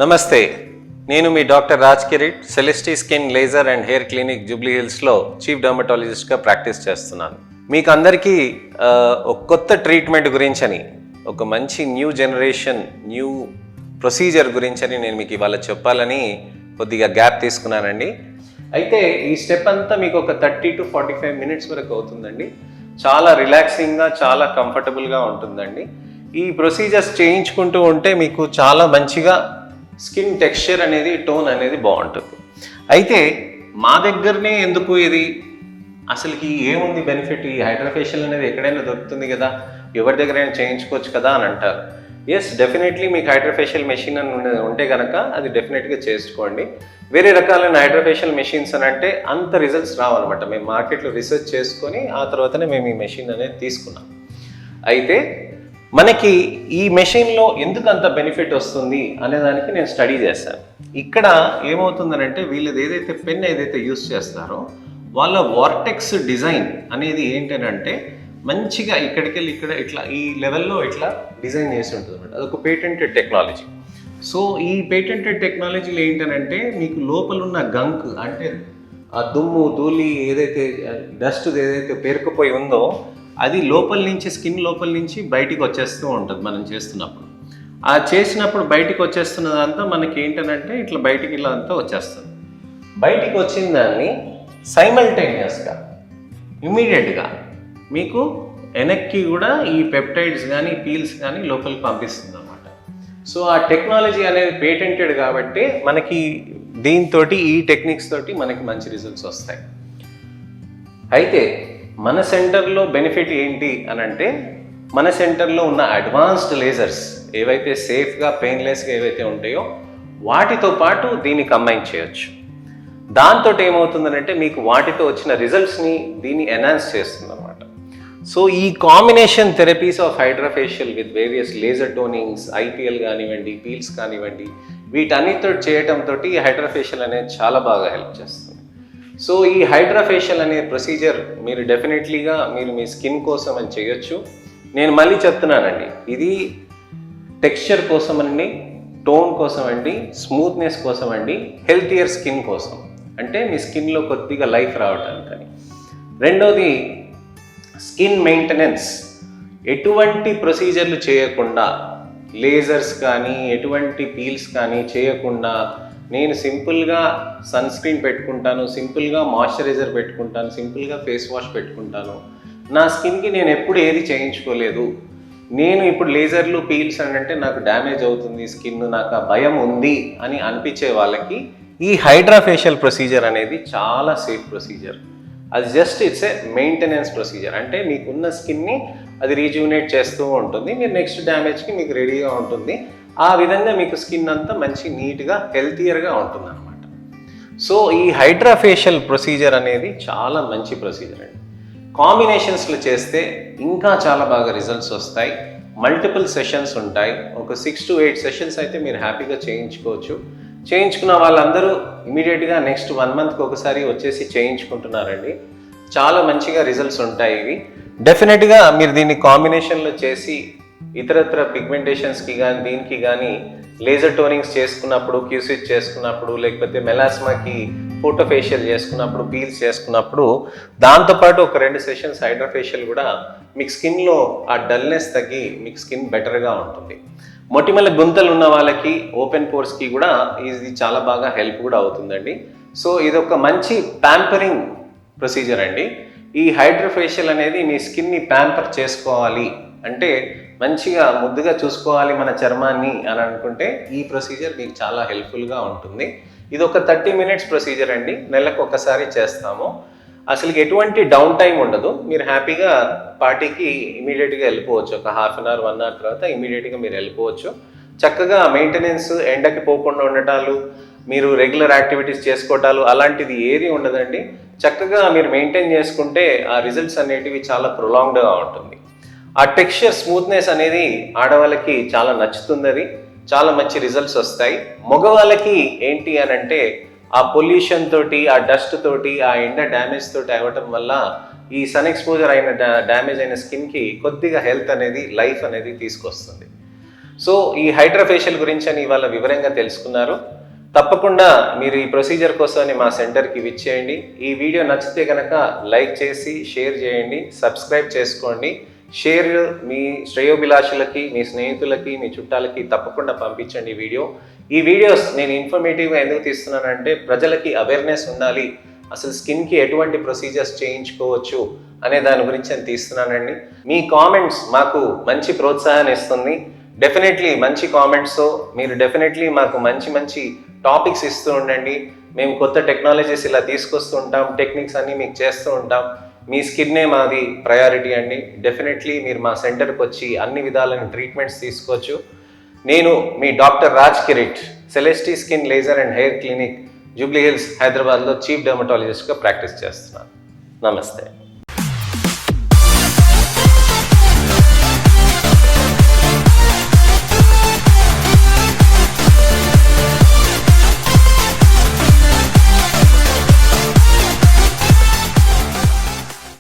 నమస్తే, నేను మీ doctor Raj Kirit Celestee skin laser and hair clinic జూబ్లీ హిల్స్లో చీఫ్ డర్మటాలజిస్ట్గా ప్రాక్టీస్ చేస్తున్నాను. మీకు అందరికీ ఒక కొత్త ట్రీట్మెంట్ గురించని, ఒక మంచి న్యూ జనరేషన్ న్యూ ప్రొసీజర్ గురించని నేను మీకు ఇవాళ చెప్పాలని కొద్దిగా గ్యాప్ తీసుకున్నానండి. అయితే ఈ స్టెప్ అంతా మీకు ఒక 30 to 45 minutes వరకు అవుతుందండి. చాలా రిలాక్సింగ్గా, చాలా కంఫర్టబుల్గా ఉంటుందండి. ఈ ప్రొసీజర్స్ చేయించుకుంటూ ఉంటే మీకు చాలా మంచిగా స్కిన్ టెక్స్చర్ అనేది, టోన్ అనేది బాగుంటుంది. అయితే మా దగ్గరనే ఎందుకు ఇది, అసలుకి ఏముంది బెనిఫిట్, ఈ హైడ్రాఫేషియల్ అనేది ఎక్కడైనా దొరుకుతుంది కదా, ఎవరి దగ్గరైనా చేయించుకోవచ్చు కదా అని అంటారు. ఎస్, డెఫినెట్లీ మీకు హైడ్రాఫేషియల్ మెషిన్ అని ఉంటే కనుక అది డెఫినెట్గా చేసుకోండి. వేరే రకాలైన హైడ్రాఫేషియల్ మెషిన్స్ అని అంటే అంత రిజల్ట్స్ రావన్నమాట. మేము మార్కెట్లో రీసెర్చ్ చేసుకొని ఆ తర్వాతనే మేము ఈ మెషిన్ అనేది తీసుకున్నాం. అయితే మనకి ఈ మెషిన్లో ఎందుకు అంత బెనిఫిట్ వస్తుంది అనేదానికి నేను స్టడీ చేశాను. ఇక్కడ ఏమవుతుందనంటే వీళ్ళది ఏదైతే పెన్ ఏదైతే యూస్ చేస్తారో వాళ్ళ వార్టెక్స్ డిజైన్ అనేది ఏంటంటే మంచిగా ఇక్కడికి వెళ్ళి ఇక్కడ ఇట్లా ఈ లెవెల్లో ఇట్లా డిజైన్ చేసి ఉంటుంది అనమాట. అదొక పేటెంటెడ్ టెక్నాలజీ. సో ఈ పేటెంటెడ్ టెక్నాలజీలో ఏంటంటే మీకు లోపల ఉన్న గంక్ అంటే ఆ దుమ్ము ధూళి ఏదైతే డస్ట్ ఏదైతే పేరుకుపోయి ఉందో అది లోపల నుంచి, స్కిన్ లోపల నుంచి బయటికి వచ్చేస్తూ ఉంటుంది మనం చేస్తున్నప్పుడు. ఆ చేసినప్పుడు బయటికి వచ్చేస్తున్నదంతా మనకి ఏంటంటే ఇట్లా బయటికి ఇలా అంతా వచ్చేస్తుంది. బయటికి వచ్చిన దాన్ని సైమల్టేనియస్గా ఇమ్మీడియట్గా మీకు వెనక్కి కూడా ఈ పెప్టైడ్స్ కానీ పీల్స్ కానీ లోపలికి పంపిస్తుంది అన్నమాట. సో ఆ టెక్నాలజీ అనేది పేటెంటెడ్ కాబట్టి మనకి దీంతో ఈ టెక్నిక్స్ తోటి మనకి మంచి రిజల్ట్స్ వస్తాయి. అయితే మన సెంటర్లో బెనిఫిట్ ఏంటి అని అంటే మన సెంటర్లో ఉన్న అడ్వాన్స్డ్ లేజర్స్ ఏవైతే సేఫ్గా, పెయిన్లెస్గా ఏవైతే ఉంటాయో వాటితో పాటు దీన్ని కంబైన్ చేయొచ్చు. దాంతో ఏమవుతుందంటే మీకు వాటితో వచ్చిన రిజల్ట్స్ని దీన్ని ఎన్హాన్స్ చేస్తుంది అనమాట. సో ఈ combination therapies of hydrafacial with various laser tonings, IPL కానివ్వండి, పీల్స్ కానివ్వండి, వీటన్నిటితో చేయటంతో ఈ హైడ్రాఫేషియల్ అనేది చాలా బాగా హెల్ప్ చేస్తుంది. సో ఈ హైడ్రాఫేషియల్ అనే ప్రొసీజర్ మీరు డెఫినెట్లీగా మీరు మీ స్కిన్ కోసం అని చేయొచ్చు. నేను మళ్ళీ చెప్తున్నానండి, ఇది టెక్స్చర్ కోసం అండి, టోన్ కోసం అండి, స్మూత్నెస్ కోసం అండి, హెల్తియర్ స్కిన్ కోసం, అంటే మీ స్కిన్లో కొద్దిగా లైఫ్ రావటానికని. రెండోది స్కిన్ మెయింటెనెన్స్. ఎటువంటి ప్రొసీజర్లు చేయకుండా, లేజర్స్ కానీ ఎటువంటి పీల్స్ కానీ చేయకుండా నేను సింపుల్గా సన్ స్క్రీన్ పెట్టుకుంటాను, సింపుల్గా మాయిశ్చరైజర్ పెట్టుకుంటాను, సింపుల్గా ఫేస్ వాష్ పెట్టుకుంటాను, నా స్కిన్కి నేను ఎప్పుడు ఏది చేయించుకోలేదు, నేను ఇప్పుడు లేజర్లు పీల్స్ అని అంటే నాకు డ్యామేజ్ అవుతుంది స్కిన్, నాకు ఆ భయం ఉంది అని అనిపించే వాళ్ళకి ఈ హైడ్రాఫేషియల్ ప్రొసీజర్ అనేది చాలా సేఫ్ ప్రొసీజర్. అది just it's a maintenance procedure. అంటే మీకున్న స్కిన్ని అది రీజ్యూనేట్ చేస్తూ ఉంటుంది, మీరు నెక్స్ట్ డ్యామేజ్కి మీకు రెడీగా ఉంటుంది. ఆ విధంగా మీకు స్కిన్ అంతా మంచి నీట్గా, హెల్తియర్గా ఉంటుంది అనమాట. సో ఈ హైడ్రాఫేషియల్ ప్రొసీజర్ అనేది చాలా మంచి ప్రొసీజర్ అండి. కాంబినేషన్స్లో చేస్తే ఇంకా చాలా బాగా రిజల్ట్స్ వస్తాయి. మల్టిపుల్ సెషన్స్ ఉంటాయి. ఒక 6 to 8 సెషన్స్ అయితే మీరు హ్యాపీగా చేయించుకోవచ్చు. చేయించుకున్న వాళ్ళందరూ ఇమీడియట్గా నెక్స్ట్ 1 monthకి ఒకసారి వచ్చేసి చేయించుకుంటున్నారండి. చాలా మంచిగా రిజల్ట్స్ ఉంటాయి ఇవి. డెఫినెట్గా మీరు దీన్ని కాంబినేషన్లో చేసి ఇతరత్ర పిగ్మెంటేషన్స్కి కానీ దీనికి కానీ లేజర్ టోనింగ్స్ చేసుకున్నప్పుడు, క్యూసిట్ చేసుకున్నప్పుడు, లేకపోతే మెలాస్మాకి ఫోటోఫేషియల్ చేసుకున్నప్పుడు, పీల్స్ చేసుకున్నప్పుడు, దాంతోపాటు ఒక 2 సెషన్స్ హైడ్రాఫేషియల్ కూడా మీకు స్కిన్లో ఆ డల్నెస్ తగ్గి మీకు స్కిన్ బెటర్గా ఉంటుంది. మొటిమల గుంతలు ఉన్న వాళ్ళకి, ఓపెన్ పోర్స్కి కూడా ఇది చాలా బాగా హెల్ప్ కూడా అవుతుందండి. సో ఇది ఒక మంచి ప్యాంపరింగ్ ప్రొసీజర్ అండి. ఈ హైడ్రాఫేషియల్ అనేది మీ స్కిన్ని ప్యాంపర్ చేసుకోవాలి అంటే, మంచిగా ముద్దుగా చూసుకోవాలి మన చర్మాన్ని అని అనుకుంటే ఈ ప్రొసీజర్ మీకు చాలా హెల్ప్ఫుల్గా ఉంటుంది. ఇది ఒక 30 minutes ప్రొసీజర్ అండి. నెలకు ఒకసారి చేస్తాము. అసలు ఎటువంటి డౌన్ టైం ఉండదు. మీరు హ్యాపీగా పార్టీకి ఇమీడియట్గా వెళ్ళిపోవచ్చు. ఒక 1/2 hour 1 hour తర్వాత ఇమీడియట్గా మీరు వెళ్ళిపోవచ్చు. చక్కగా మెయింటెనెన్స్, ఎండకి పోకుండా ఉండటాలు, మీరు రెగ్యులర్ యాక్టివిటీస్ చేసుకోవటాలు అలాంటిది ఏది ఉండదండి. చక్కగా మీరు మెయింటైన్ చేసుకుంటే ఆ రిజల్ట్స్ అనేటివి చాలా ప్రొలాంగ్డ్గా ఉంటుంది. ఆ టెక్స్చర్, స్మూత్నెస్ అనేది ఆడవాళ్ళకి చాలా నచ్చుతుంది. అది చాలా మంచి రిజల్ట్స్ వస్తాయి. మగవాళ్ళకి ఏంటి అని అంటే ఆ పొల్యూషన్ తోటి, ఆ డస్ట్ తోటి, ఆ ఎండ డ్యామేజ్ తోటి అవ్వటం వల్ల ఈ సన్ ఎక్స్పోజర్ అయిన డ్యామేజ్ అయిన స్కిన్కి కొద్దిగా హెల్త్ అనేది, లైఫ్ అనేది తీసుకొస్తుంది. సో ఈ హైడ్రాఫేషియల్ గురించి అని ఇవాళ వివరంగా తెలుసుకున్నారు. తప్పకుండా మీరు ఈ ప్రొసీజర్ కోసమని మా సెంటర్కి విచ్చేయండి. ఈ వీడియో నచ్చితే కనుక లైక్ చేసి షేర్ చేయండి, సబ్స్క్రైబ్ చేసుకోండి. షేర్ మీ శ్రేయోభిలాషులకి, మీ స్నేహితులకి, మీ చుట్టాలకి తప్పకుండా పంపించండి ఈ వీడియోస్ నేను ఇన్ఫర్మేటివ్గా ఎందుకు తీస్తున్నానంటే ప్రజలకి అవేర్నెస్ ఉండాలి, అసలు స్కిన్కి ఎటువంటి ప్రొసీజర్స్ చేయించుకోవచ్చు అనే దాని గురించి నేను తీస్తున్నానండి. మీ కామెంట్స్ మాకు మంచి ప్రోత్సాహాన్ని ఇస్తుంది. డెఫినెట్లీ మంచి కామెంట్స్ మీరు డెఫినెట్లీ మాకు మంచి టాపిక్స్ ఇస్తూ ఉండండి. మేము కొత్త టెక్నాలజీస్ ఇలా తీసుకొస్తూ ఉంటాం, టెక్నిక్స్ అన్నీ మీకు చేస్తూ ఉంటాం. మీ స్కిన్నే మాది ప్రయారిటీ అండి. డెఫినెట్లీ మీరు మా సెంటర్కి వచ్చి అన్ని విధాలైన ట్రీట్మెంట్స్ తీసుకోవచ్చు. నేను మీ doctor Raj Kirit, Celestee skin laser and hair clinic, Jubilee Hills, హైదరాబాద్లో చీఫ్ డెర్మటాలజిస్ట్గా ప్రాక్టీస్ చేస్తున్నాను. నమస్తే.